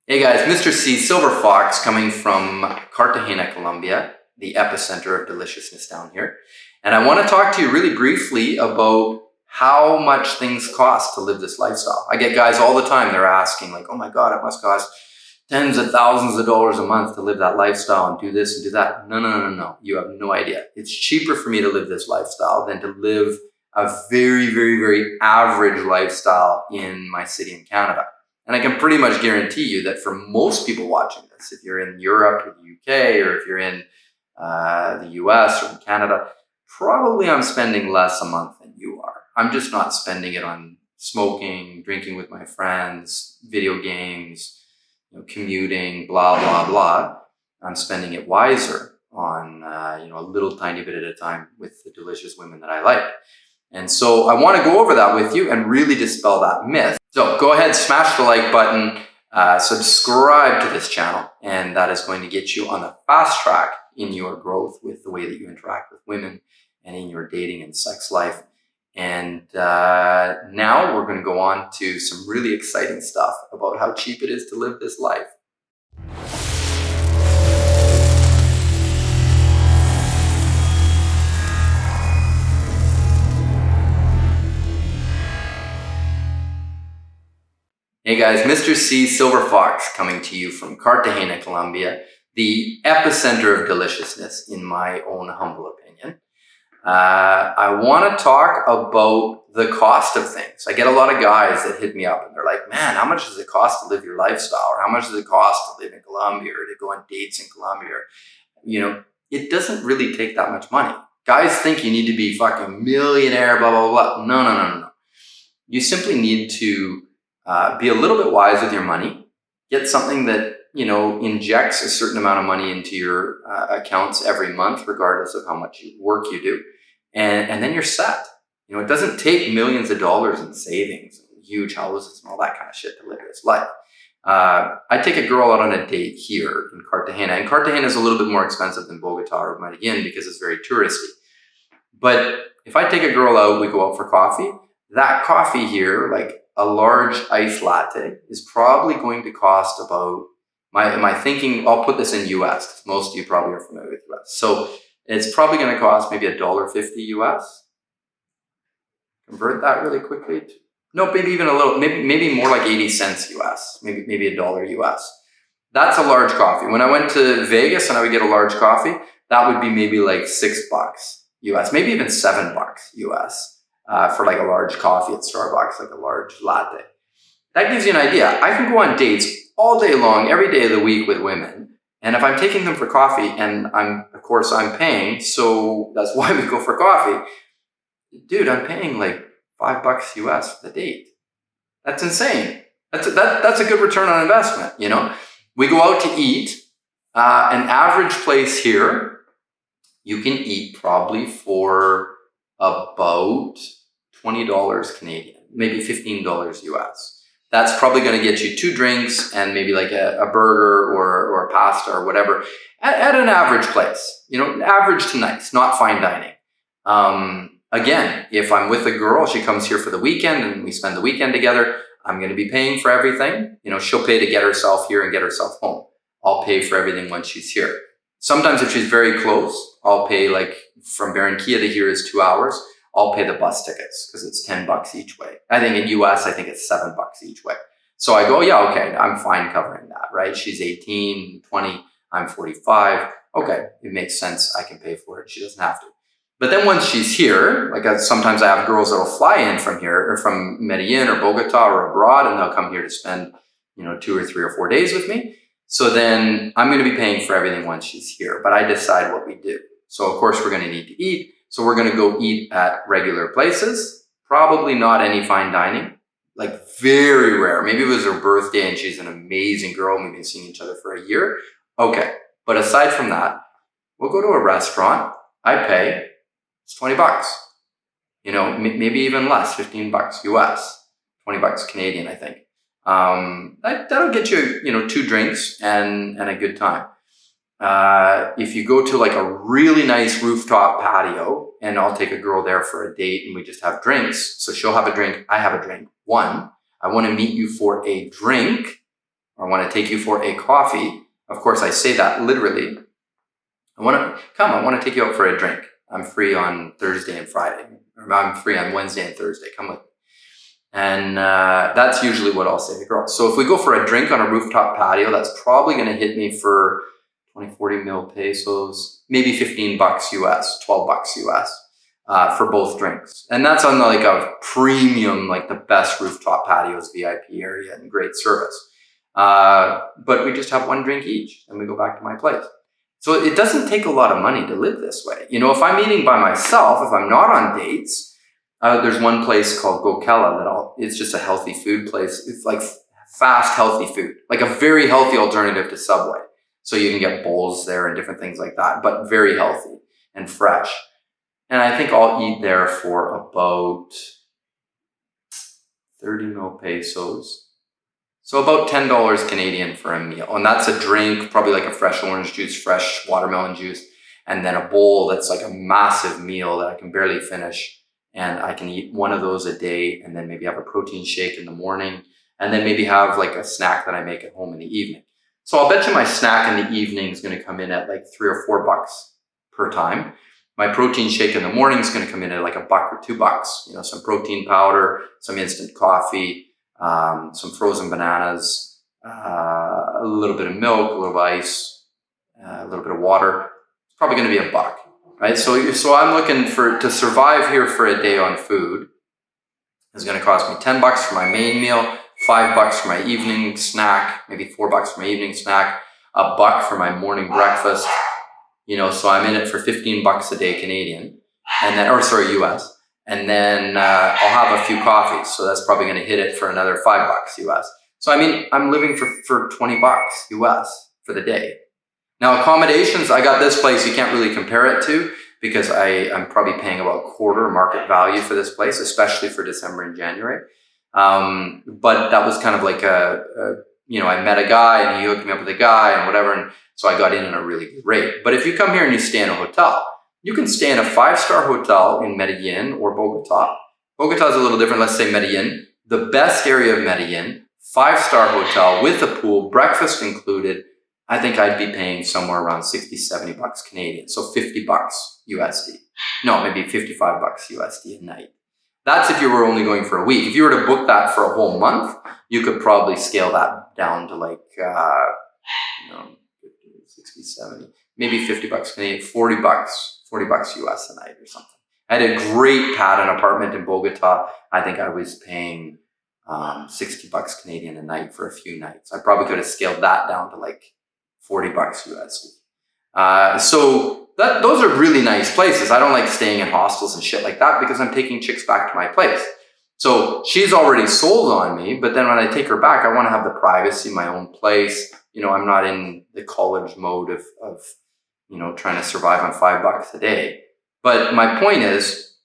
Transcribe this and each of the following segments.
Hey guys, Mr. C, Silverfox, coming from Cartagena, Colombia, the epicenter of deliciousness down here. And I want to talk to you really briefly about how much things cost to live this lifestyle. I get guys all the time, they're asking like, oh my God, it must cost tens of thousands of dollars a month to live that lifestyle and do this and do that. No. You have no idea. It's cheaper for me to live this lifestyle than to live a very average lifestyle in my city in Canada. And I can pretty much guarantee you that for most people watching this, if you're in Europe or the UK, or if you're in the US or in Canada, probably I'm spending less a month than you are. I'm just not spending it on smoking, drinking with my friends, video games, commuting, blah. I'm spending it wiser on a little tiny bit at a time with the delicious women that I like. And so I want to go over that with you and really dispel that myth. So go ahead, smash the like button, subscribe to this channel, and that is going to get you on the fast track in your growth with the way that you interact with women and in your dating and sex life. And now we're going to go on to some really exciting stuff about how cheap it is to live this life. Hey guys, Mr. C, Silverfox, coming to you from Cartagena, Colombia, the epicenter of deliciousness, in my own humble opinion. I want to talk about the cost of things. I get a lot of guys that hit me up and they're like, man, how much does it cost to live your lifestyle? Or how much does it cost to live in Colombia or to go on dates in Colombia? It doesn't really take that much money. Guys think you need to be fucking millionaire, blah, blah. No. You simply need to be a little bit wise with your money. Get something that, injects a certain amount of money into your accounts every month, regardless of how much work you do. And then you're set. It doesn't take millions of dollars in savings and huge houses and all that kind of shit to live this life. I take a girl out on a date here in Cartagena, and Cartagena is a little bit more expensive than Bogota or Medellin because it's very touristy. But if I take a girl out, we go out for coffee. That coffee here, like a large iced latte, is probably going to cost about, my thinking, I'll put this in US, because most of you probably are familiar with US. So it's probably going to cost maybe $1.50 US. Convert that really quickly. No, maybe even a little, maybe more like 80 cents US, maybe $1 US. That's a large coffee. When I went to Vegas and I would get a large coffee, that would be maybe like $6 US, maybe even $7 US. For like a large coffee at Starbucks, like a large latte. That gives you an idea. I can go on dates all day long, every day of the week with women. And if I'm taking them for coffee, and I'm paying, so that's why we go for coffee. Dude, I'm paying like $5 US for the date. That's insane. That's a good return on investment, We go out to eat. An average place here, you can eat probably for about $20 Canadian, maybe $15 US. That's probably going to get you 2 drinks and maybe like a burger or a pasta or whatever at an average place, average to nice, not fine dining. Again, if I'm with a girl, she comes here for the weekend and we spend the weekend together, I'm going to be paying for everything. She'll pay to get herself here and get herself home. I'll pay for everything once she's here. Sometimes if she's very close, I'll pay, like from Barranquilla to here is 2 hours. I'll pay the bus tickets because it's $10 each way. I think in US, I think it's $7 each way. So I go, yeah, okay, I'm fine covering that, right? She's 18, 20, I'm 45. Okay, it makes sense. I can pay for it. She doesn't have to. But then once she's here, sometimes I have girls that'll fly in from here or from Medellin or Bogota or abroad, and they'll come here to spend, 2 or 3 or 4 days with me. So then I'm going to be paying for everything once she's here, but I decide what we do. So of course we're going to need to eat. So we're going to go eat at regular places, probably not any fine dining, like very rare. Maybe it was her birthday and she's an amazing girl and we've been seeing each other for a year. Okay. But aside from that, we'll go to a restaurant. I pay, it's $20, maybe even less, $15 US, $20 Canadian, I think. That'll get you, 2 drinks and a good time. If you go to like a really nice rooftop patio, and I'll take a girl there for a date and we just have drinks. So she'll have a drink, I have a drink. 1, I want to meet you for a drink. or I want to take you for a coffee. Of course, I say that literally. I want to take you out for a drink. I'm free on Thursday and Friday. Or I'm free on Wednesday and Thursday. Come with me. And that's usually what I'll say to girls. So if we go for a drink on a rooftop patio, that's probably going to hit me for 20, 40 mil pesos, maybe $15 US, $12 US for both drinks. And that's on like a premium, like the best rooftop patios, VIP area, and great service. But we just have one drink each and we go back to my place. So it doesn't take a lot of money to live this way. You know, if I'm eating by myself, if I'm not on dates, there's one place called Gokela it's just a healthy food place. It's like fast, healthy food, like a very healthy alternative to Subway. So you can get bowls there and different things like that, but very healthy and fresh. And I think I'll eat there for about 30 mil pesos. So about $10 Canadian for a meal. And that's a drink, probably like a fresh orange juice, fresh watermelon juice, and then a bowl that's like a massive meal that I can barely finish. And I can eat one of those a day and then maybe have a protein shake in the morning and then maybe have like a snack that I make at home in the evening. So I'll bet you my snack in the evening is going to come in at like $3 or $4 per time. My protein shake in the morning is going to come in at like $1 or $2. You know, some protein powder, some instant coffee, some frozen bananas, a little bit of milk, a little bit of ice, a little bit of water. It's probably going to be $1. Right, so I'm looking to survive here for a day on food. It's going to cost me $10 for my main meal, $5 for my evening snack, maybe $4 for my evening snack, $1 for my morning breakfast. You know, so I'm in it for $15 a day Canadian, and then, or sorry, US, and then I'll have a few coffees. So that's probably going to hit it for another $5 US. So I mean, I'm living for $20 US for the day. Now accommodations, I got this place you can't really compare it to because I'm probably paying about quarter market value for this place, especially for December and January. But that was kind of like you know, I met a guy and he hooked me up with a guy and whatever. And so I got in at a really good rate. But if you come here and you stay in a hotel, you can stay in a 5-star hotel in Medellin or Bogota. Bogota is a little different. Let's say Medellin, the best area of Medellin, 5-star hotel with a pool, breakfast included. I think I'd be paying somewhere around $60, $70 Canadian. So $50 USD. No, maybe $55 USD a night. That's if you were only going for a week. If you were to book that for a whole month, you could probably scale that down to like, you know, 50, 60, 70, maybe $50 Canadian, $40 US a night or something. I had a great pattern apartment in Bogota. I think I was paying $60 Canadian a night for a few nights. I probably could have scaled that down to like $40 USD. So those are really nice places. I don't like staying in hostels and shit like that because I'm taking chicks back to my place. So she's already sold on me, but then when I take her back, I want to have the privacy, my own place. You know, I'm not in the college mode of you know, trying to survive on $5 a day. But my point is,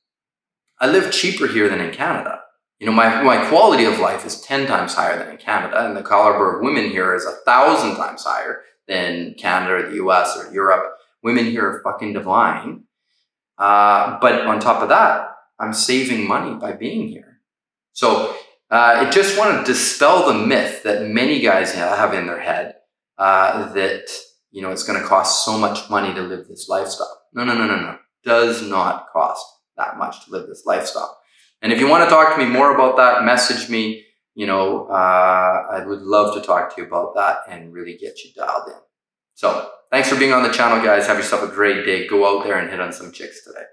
I live cheaper here than in Canada. You know, my quality of life is 10 times higher than in Canada, and the caliber of women here is 1,000 times higher than Canada or the US or Europe. Women here are fucking divine. But on top of that, I'm saving money by being here. So I just want to dispel the myth that many guys have in their head that, you know, it's going to cost so much money to live this lifestyle. No. Does not cost that much to live this lifestyle. And if you want to talk to me more about that, message me. You know, I would love to talk to you about that and really get you dialed in. So thanks for being on the channel, guys. Have yourself a great day. Go out there and hit on some chicks today.